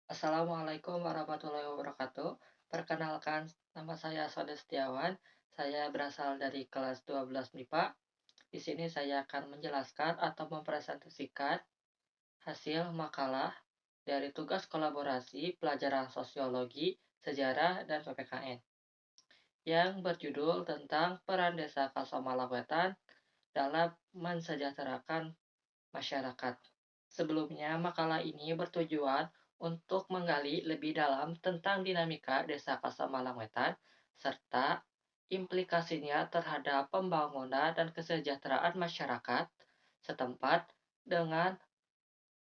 Assalamualaikum warahmatullahi wabarakatuh. Perkenalkan, nama saya Sode Setiawan. Saya berasal dari kelas 12 MIPA. Di sini saya akan menjelaskan atau mempresentasikan hasil makalah dari tugas kolaborasi pelajaran sosiologi, sejarah, dan PPKN yang berjudul tentang peran Desa Kasomalawatan dalam mensejahterakan masyarakat. Sebelumnya, makalah ini bertujuan untuk menggali lebih dalam tentang dinamika Desa Kasamalang Wetan serta implikasinya terhadap pembangunan dan kesejahteraan masyarakat setempat dengan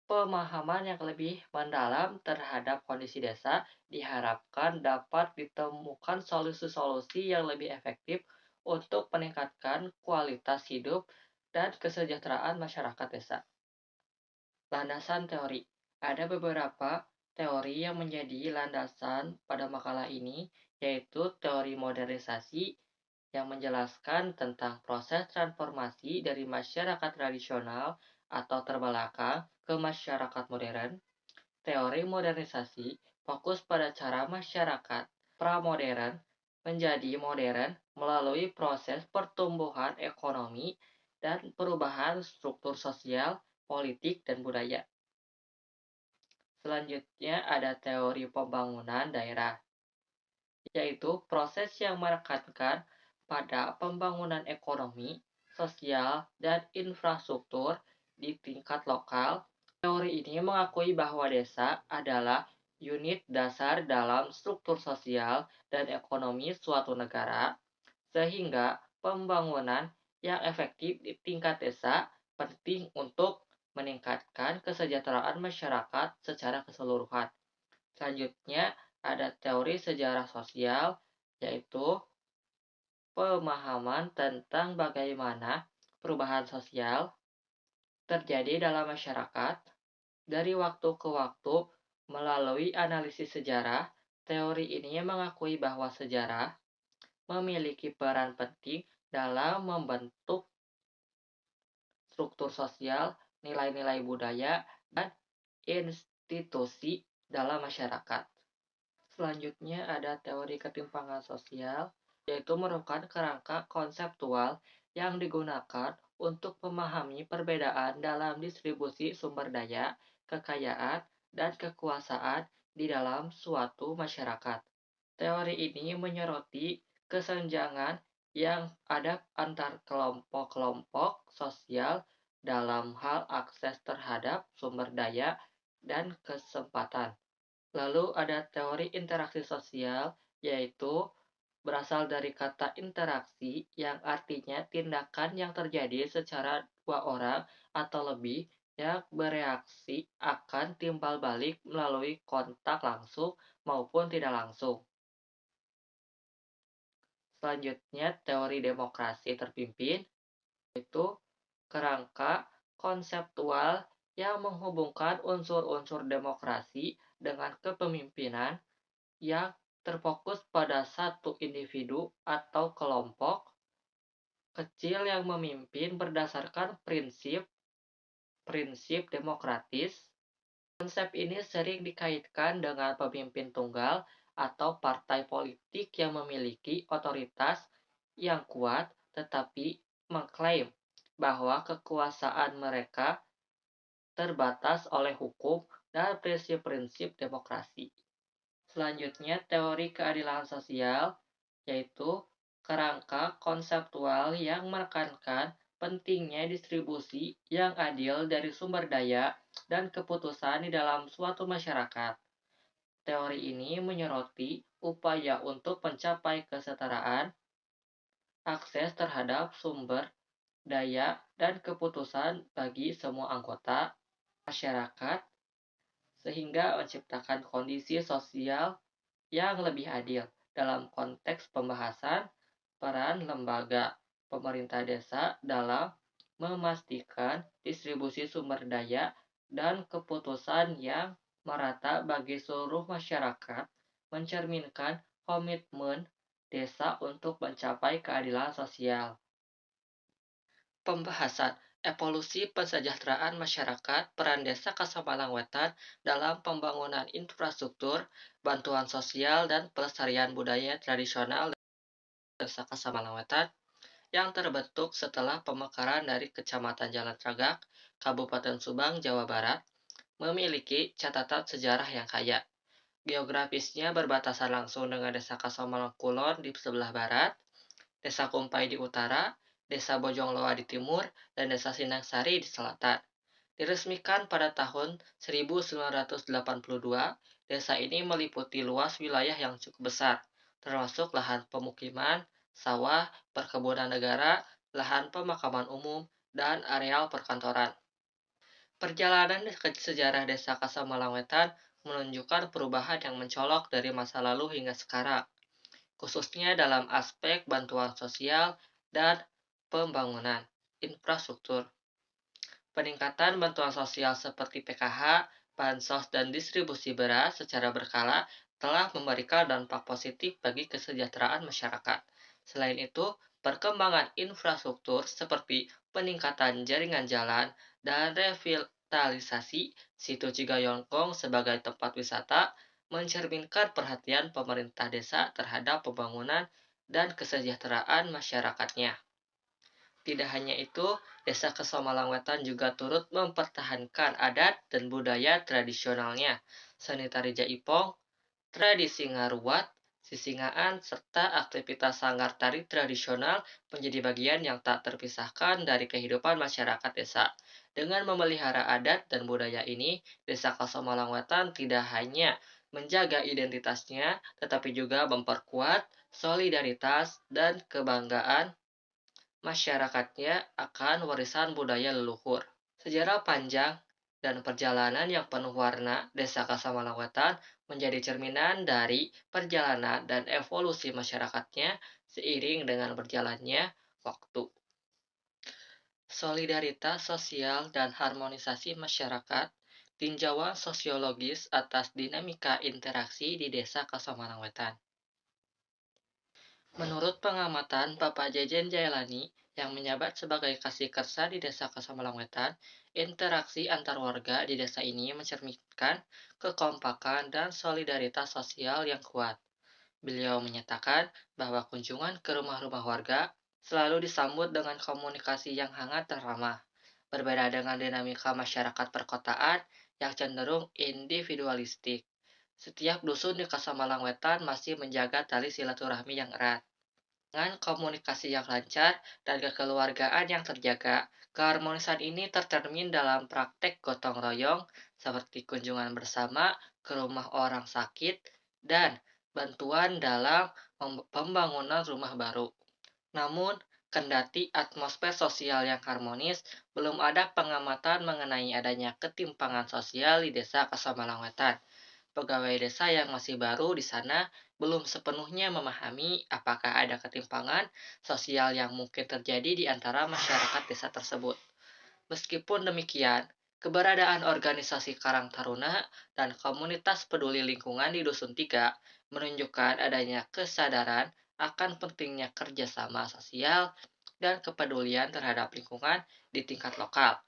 pemahaman yang lebih mendalam terhadap kondisi desa diharapkan dapat ditemukan solusi-solusi yang lebih efektif untuk meningkatkan kualitas hidup dan kesejahteraan masyarakat desa. Landasan teori. Ada beberapa teori yang menjadi landasan pada makalah ini, yaitu teori modernisasi yang menjelaskan tentang proses transformasi dari masyarakat tradisional atau terbelakang ke masyarakat modern. Teori modernisasi fokus pada cara masyarakat pramodern menjadi modern melalui proses pertumbuhan ekonomi dan perubahan struktur sosial, politik, dan budaya. Selanjutnya ada teori pembangunan daerah, yaitu proses yang menekankan pada pembangunan ekonomi, sosial, dan infrastruktur di tingkat lokal. Teori ini mengakui bahwa desa adalah unit dasar dalam struktur sosial dan ekonomi suatu negara, sehingga pembangunan yang efektif di tingkat desa penting untuk meningkatkan kesejahteraan masyarakat secara keseluruhan. Selanjutnya, ada teori sejarah sosial, yaitu pemahaman tentang bagaimana perubahan sosial terjadi dalam masyarakat dari waktu ke waktu melalui analisis sejarah. Teori ini mengakui bahwa sejarah memiliki peran penting dalam membentuk struktur sosial, nilai-nilai budaya, dan institusi dalam masyarakat. Selanjutnya ada teori ketimpangan sosial, yaitu merupakan kerangka konseptual yang digunakan untuk memahami perbedaan dalam distribusi sumber daya, kekayaan, dan kekuasaan di dalam suatu masyarakat. Teori ini menyoroti kesenjangan yang ada antar kelompok-kelompok sosial dalam hal akses terhadap sumber daya dan kesempatan. Lalu ada teori interaksi sosial, yaitu berasal dari kata interaksi yang artinya tindakan yang terjadi secara dua orang atau lebih yang bereaksi akan timbal balik melalui kontak langsung maupun tidak langsung. Selanjutnya, teori demokrasi terpimpin, yaitu kerangka konseptual yang menghubungkan unsur-unsur demokrasi dengan kepemimpinan yang terfokus pada satu individu atau kelompok kecil yang memimpin berdasarkan prinsip demokratis. Konsep ini sering dikaitkan dengan pemimpin tunggal atau partai politik yang memiliki otoritas yang kuat tetapi mengklaim bahwa kekuasaan mereka terbatas oleh hukum dan prinsip-prinsip demokrasi. Selanjutnya, teori keadilan sosial, yaitu kerangka konseptual yang menekankan pentingnya distribusi yang adil dari sumber daya dan keputusan di dalam suatu masyarakat. Teori ini menyoroti upaya untuk mencapai kesetaraan, akses terhadap sumber daya, dan keputusan bagi semua anggota masyarakat, sehingga menciptakan kondisi sosial yang lebih adil. Dalam konteks pembahasan peran lembaga pemerintah desa dalam memastikan distribusi sumber daya dan keputusan yang merata bagi seluruh masyarakat, mencerminkan komitmen desa untuk mencapai keadilan sosial. Pembahasan Evolusi kesejahteraan masyarakat, peran desa Kasamalang Wetan dalam pembangunan infrastruktur, bantuan sosial, dan pelestarian budaya tradisional desa Kasamalang Wetan yang terbentuk setelah pemekaran dari Kecamatan Jalan Tragak, Kabupaten Subang, Jawa Barat, memiliki catatan sejarah yang kaya. Geografisnya berbatasan langsung dengan Desa Kasamalang Kulon di sebelah barat, Desa Kumpai di utara, Desa Bojongloa di timur, dan Desa Sindang-Sari di selatan. Diresmikan pada tahun 1982, desa ini meliputi luas wilayah yang cukup besar, termasuk lahan pemukiman, sawah, perkebunan negara, lahan pemakaman umum, dan areal perkantoran. Perjalanan ke sejarah desa Kasamalang Wetan menunjukkan perubahan yang mencolok dari masa lalu hingga sekarang, khususnya dalam aspek bantuan sosial dan pembangunan infrastruktur. Peningkatan bantuan sosial seperti PKH, bansos, dan distribusi beras secara berkala telah memberikan dampak positif bagi kesejahteraan masyarakat. Selain itu, perkembangan infrastruktur seperti peningkatan jaringan jalan dan revitalisasi situ Cigayongkong sebagai tempat wisata mencerminkan perhatian pemerintah desa terhadap pembangunan dan kesejahteraan masyarakatnya. Tidak hanya itu, Desa Kasamalang Wetan juga turut mempertahankan adat dan budaya tradisionalnya, seni tari jaipong, tradisi ngaruat, sisingaan, serta aktivitas sanggar tari tradisional menjadi bagian yang tak terpisahkan dari kehidupan masyarakat desa. Dengan memelihara adat dan budaya ini, Desa Kasamalang Wetan tidak hanya menjaga identitasnya, tetapi juga memperkuat solidaritas dan kebanggaan masyarakatnya akan warisan budaya leluhur. Sejarah panjang dan perjalanan yang penuh warna Desa Kasamalang Wetan menjadi cerminan dari perjalanan dan evolusi masyarakatnya seiring dengan berjalannya waktu. Solidaritas sosial dan harmonisasi masyarakat, tinjauan sosiologis atas dinamika interaksi di Desa Kasamalang Wetan. Menurut pengamatan Bapak Jejen Jailani yang menjabat sebagai kasih kersa di Desa Kasamalang Wetan, interaksi antar warga di desa ini mencerminkan kekompakan dan solidaritas sosial yang kuat. Beliau menyatakan bahwa kunjungan ke rumah-rumah warga selalu disambut dengan komunikasi yang hangat dan ramah. Berbeda dengan dinamika masyarakat perkotaan yang cenderung individualistik. Setiap dusun di Kasamalang Wetan masih menjaga tali silaturahmi yang erat. Dengan komunikasi yang lancar dan kekeluargaan yang terjaga, keharmonisan ini tercermin dalam praktek gotong royong seperti kunjungan bersama ke rumah orang sakit dan bantuan dalam pembangunan rumah baru. Namun, kendati atmosfer sosial yang harmonis, belum ada pengamatan mengenai adanya ketimpangan sosial di Desa Kasamalang Wetan. Pegawai desa yang masih baru di sana belum sepenuhnya memahami apakah ada ketimpangan sosial yang mungkin terjadi di antara masyarakat desa tersebut. Meskipun demikian, keberadaan organisasi Karang Taruna dan komunitas peduli lingkungan di Dusun Tiga menunjukkan adanya kesadaran akan pentingnya kerjasama sosial dan kepedulian terhadap lingkungan di tingkat lokal.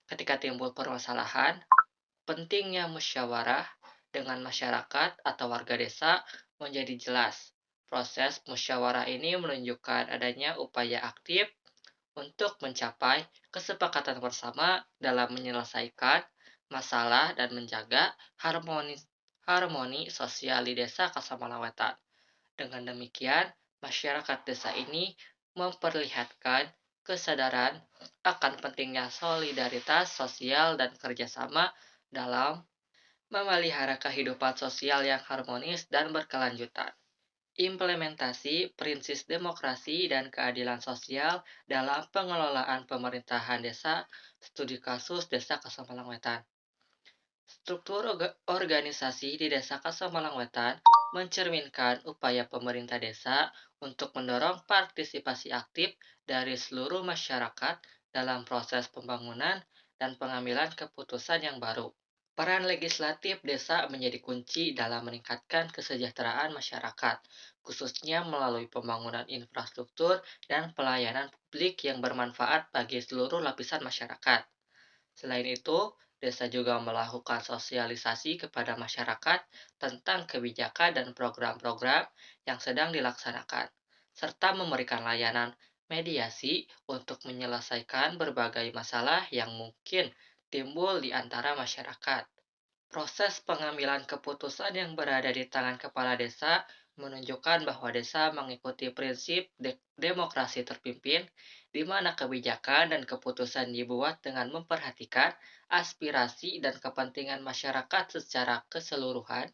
Ketika timbul permasalahan, pentingnya musyawarah dengan masyarakat atau warga desa menjadi jelas. Proses musyawarah ini menunjukkan adanya upaya aktif untuk mencapai kesepakatan bersama dalam menyelesaikan masalah dan menjaga harmoni sosial di desa Kasamalang Wetan. Dengan demikian, masyarakat desa ini memperlihatkan kesadaran akan pentingnya solidaritas sosial dan kerjasama dalam memelihara kehidupan sosial yang harmonis dan berkelanjutan. Implementasi prinsip demokrasi dan keadilan sosial dalam pengelolaan pemerintahan desa, studi kasus Desa Kasamalang Wetan. Struktur organisasi di Desa Kasamalang Wetan mencerminkan upaya pemerintah desa untuk mendorong partisipasi aktif dari seluruh masyarakat dalam proses pembangunan dan pengambilan keputusan yang baru. Peran legislatif desa menjadi kunci dalam meningkatkan kesejahteraan masyarakat, khususnya melalui pembangunan infrastruktur dan pelayanan publik yang bermanfaat bagi seluruh lapisan masyarakat. Selain itu, desa juga melakukan sosialisasi kepada masyarakat tentang kebijakan dan program-program yang sedang dilaksanakan, serta memberikan layanan mediasi untuk menyelesaikan berbagai masalah yang mungkin timbul di antara masyarakat. Proses pengambilan keputusan yang berada di tangan kepala desa menunjukkan bahwa desa mengikuti prinsip demokrasi terpimpin, di mana kebijakan dan keputusan dibuat dengan memperhatikan aspirasi dan kepentingan masyarakat secara keseluruhan.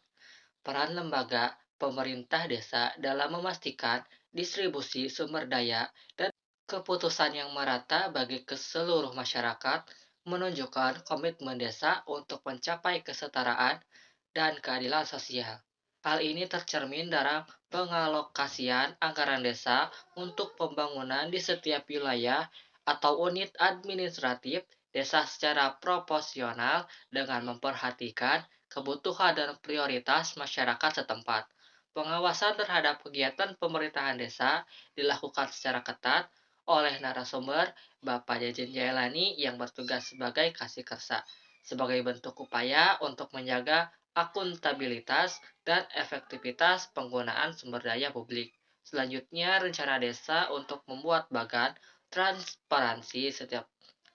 Peran lembaga pemerintah desa dalam memastikan distribusi sumber daya dan keputusan yang merata bagi keseluruh masyarakat menunjukkan komitmen desa untuk mencapai kesetaraan dan keadilan sosial. Hal ini tercermin dalam pengalokasian anggaran desa untuk pembangunan di setiap wilayah atau unit administratif desa secara proporsional dengan memperhatikan kebutuhan dan prioritas masyarakat setempat. Pengawasan terhadap kegiatan pemerintahan desa dilakukan secara ketat oleh narasumber Bapak Jajan Jailani yang bertugas sebagai kasih kersa, sebagai bentuk upaya untuk menjaga akuntabilitas dan efektivitas penggunaan sumber daya publik. Selanjutnya, rencana desa untuk membuat bagan transparansi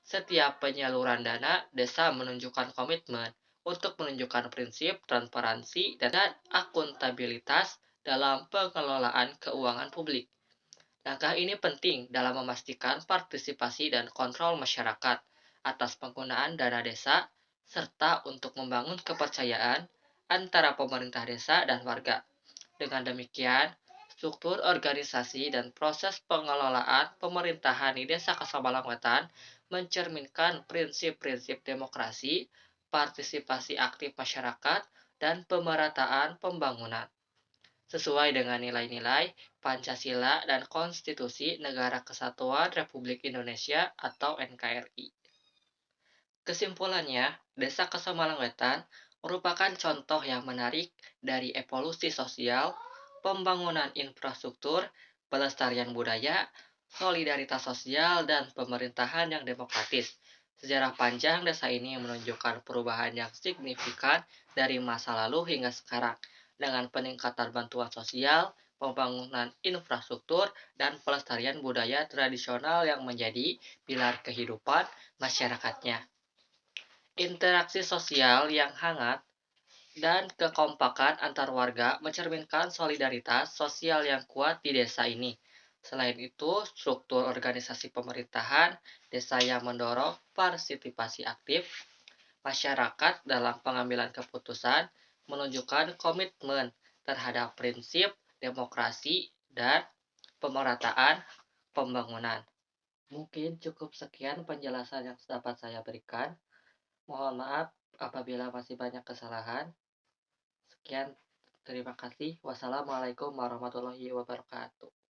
setiap penyaluran dana desa menunjukkan komitmen untuk menunjukkan prinsip transparansi dan akuntabilitas dalam pengelolaan keuangan publik. Langkah ini penting dalam memastikan partisipasi dan kontrol masyarakat atas penggunaan dana desa, serta untuk membangun kepercayaan antara pemerintah desa dan warga. Dengan demikian, struktur organisasi dan proses pengelolaan pemerintahan di Desa Kasabalang Wetan mencerminkan prinsip-prinsip demokrasi, partisipasi aktif masyarakat, dan pemerataan pembangunan sesuai dengan nilai-nilai Pancasila dan Konstitusi Negara Kesatuan Republik Indonesia atau NKRI. Kesimpulannya, Desa Kesemalang Wetan merupakan contoh yang menarik dari evolusi sosial, pembangunan infrastruktur, pelestarian budaya, solidaritas sosial, dan pemerintahan yang demokratis. Sejarah panjang desa ini menunjukkan perubahan yang signifikan dari masa lalu hingga sekarang, dengan peningkatan bantuan sosial, pembangunan infrastruktur, dan pelestarian budaya tradisional yang menjadi pilar kehidupan masyarakatnya. Interaksi sosial yang hangat dan kekompakan antar warga mencerminkan solidaritas sosial yang kuat di desa ini. Selain itu, struktur organisasi pemerintahan desa yang mendorong partisipasi aktif masyarakat dalam pengambilan keputusan menunjukkan komitmen terhadap prinsip demokrasi dan pemerataan pembangunan. Mungkin cukup sekian penjelasan yang dapat saya berikan. Mohon maaf apabila masih banyak kesalahan. Sekian, terima kasih. Wassalamualaikum warahmatullahi wabarakatuh.